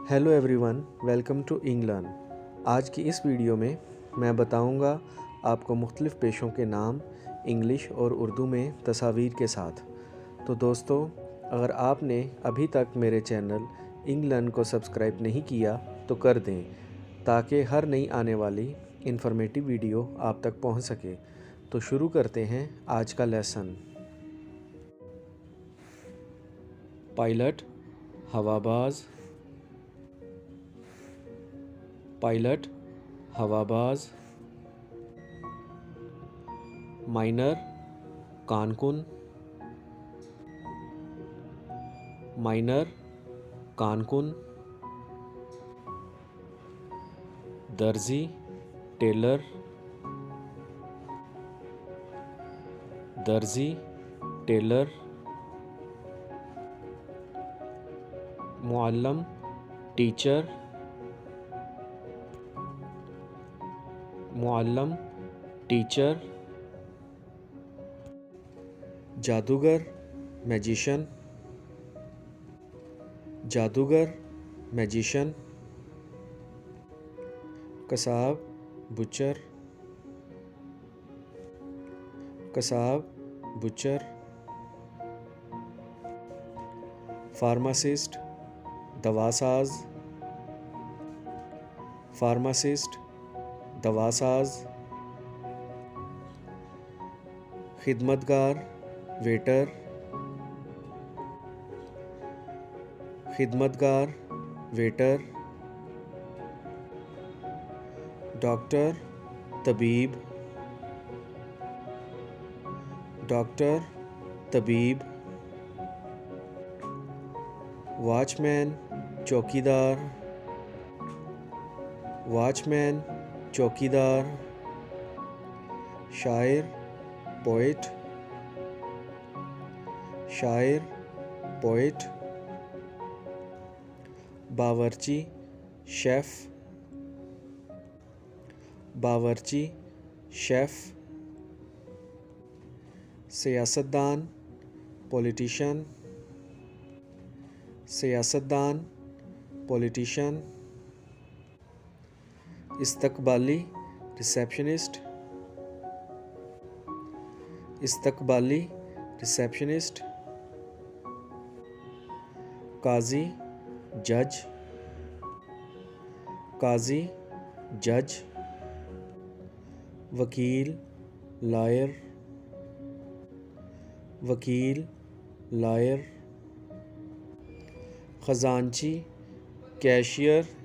Hello everyone, welcome to Englearn. आज की इस वीडियो में मैं बताऊंगा आपको मुख्तलिफ़ पेशों के नाम इंग्लिश और उर्दू में तस्वीर के साथ। तो दोस्तों, अगर आपने अभी तक मेरे चैनल इंग्लर्न को सब्सक्राइब नहीं किया तो कर दें, ताकि हर नई आने वाली इन्फॉर्मेटिव वीडियो आप तक पहुंच सके। तो शुरू करते हैं आज का लेसन। पायलट, हवाबाज। पायलट, हवाबाज। माइनर, कानकुन। माइनर, कानकुन। दर्जी, टेलर। दर्जी, टेलर। मुअल्लम, टीचर। मुअल्लम, टीचर। जादूगर, मैजिशियन। जादूगर, मैजिशियन। कसाब, बुचर। कसाब, बुचर। फार्मासिस्ट, दवासाज। फार्मासिस्ट, दवासाज। खिदमतगार, वेटर। खिदमतगार, वेटर। डॉक्टर, तबीब। डॉक्टर, तबीब। वॉचमैन, चौकीदार। वॉचमैन, चौकीदार। शायर, पोइट। शायर, पोइट। बावर्ची, शेफ़। बावर्ची, शेफ़। सियासतदान, पॉलिटिशियन। सियासतदान, पॉलिटिशियन। इस्तकबाली, रिसेप्शनिस्ट। इस्तकबाली, रिसेप्शनिस्ट। काजी, जज। काजी, जज। वकील, लॉयर। वकील, लॉयर। ख़जानची, कैशियर।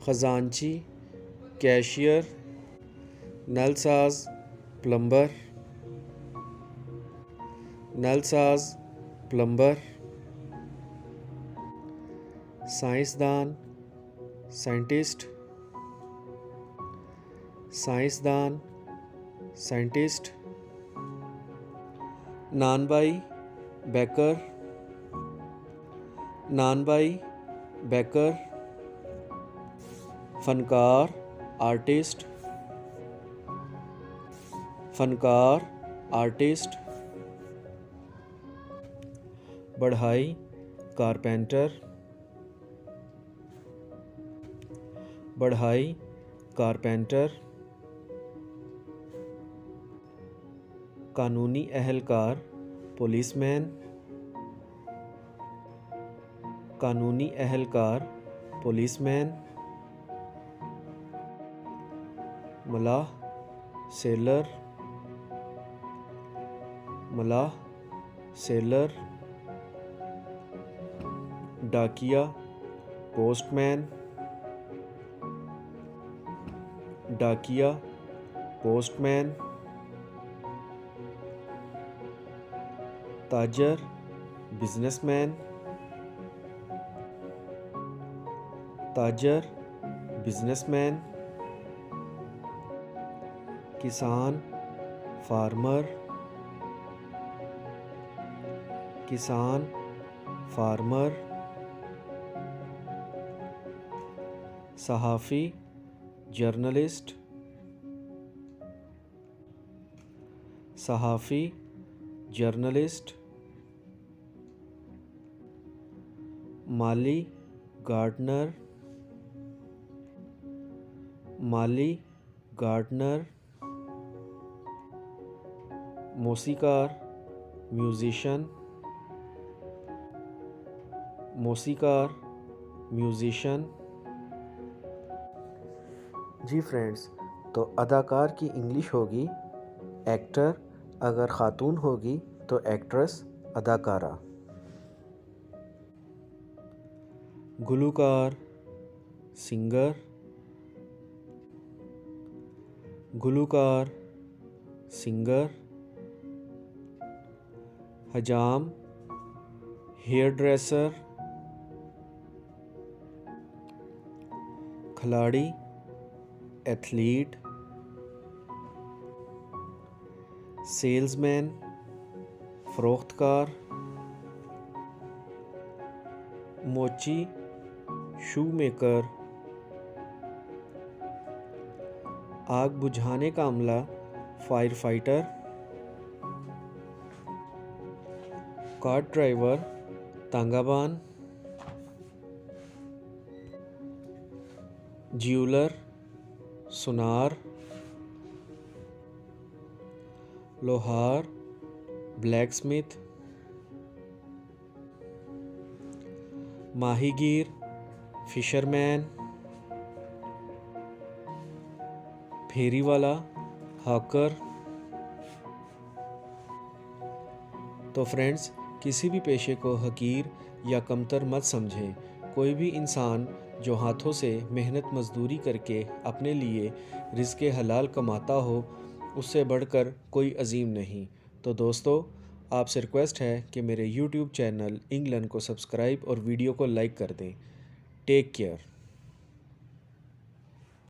ख़जानची, कैशियर। नलसाज, प्लम्बर। नलसाज, प्लम्बर। साइंसदान, साइंटिस्ट। साइंसदान, साइंटिस्ट। नानबाई, बेकर। नानबाई, बेकर। फनकार, आर्टिस्ट। फनकार, आर्टिस्ट। बढ़ाई, कारपेंटर। बढ़ाई, कारपेंटर। कानूनी एहलकार, पुलिसमैन। कानूनी एहलकार, पुलिसमैन। मलाह, सेलर। मलाह, सेलर। डाकिया, पोस्टमैन। डाकिया, पोस्टमैन। ताजर, बिजनेसमैन। ताजर, बिजनेसमैन। किसान, फार्मर। किसान, फार्मर। सहाफ़ी, जर्नलिस्ट। सहाफ़ी, जर्नलिस्ट। माली, गार्डनर, माली गार्डनर, मौसीकार म्यूज़िशन, मौसीकार म्यूज़िशन। जी फ्रेंड्स, तो अदाकार की इंग्लिश होगी एक्टर, अगर ख़ातून होगी तो एक्ट्रेस अदाकारा। गुलूकार सिंगर, गुलूकार सिंगर। हजाम हेयर ड्रेसर, खिलाड़ी एथलीट। सेल्समैन फरोख्तकार। मोची शू मेकर। आग बुझाने का अमला फायर फाइटर। कार ड्राइवर तांगाबान। ज्यूलर सुनार। लोहार ब्लैकस्मिथ। माहीगीर फिशरमैन। फेरीवाला हॉकर। तो फ्रेंड्स, किसी भी पेशे को हकीर या कमतर मत समझें। कोई भी इंसान जो हाथों से मेहनत मजदूरी करके अपने लिए रिज़्क़े हलाल कमाता हो, उससे बढ़कर कोई अजीम नहीं। तो दोस्तों, आपसे रिक्वेस्ट है कि मेरे YouTube चैनल इंग्लैंड को सब्सक्राइब और वीडियो को लाइक कर दें। Take care.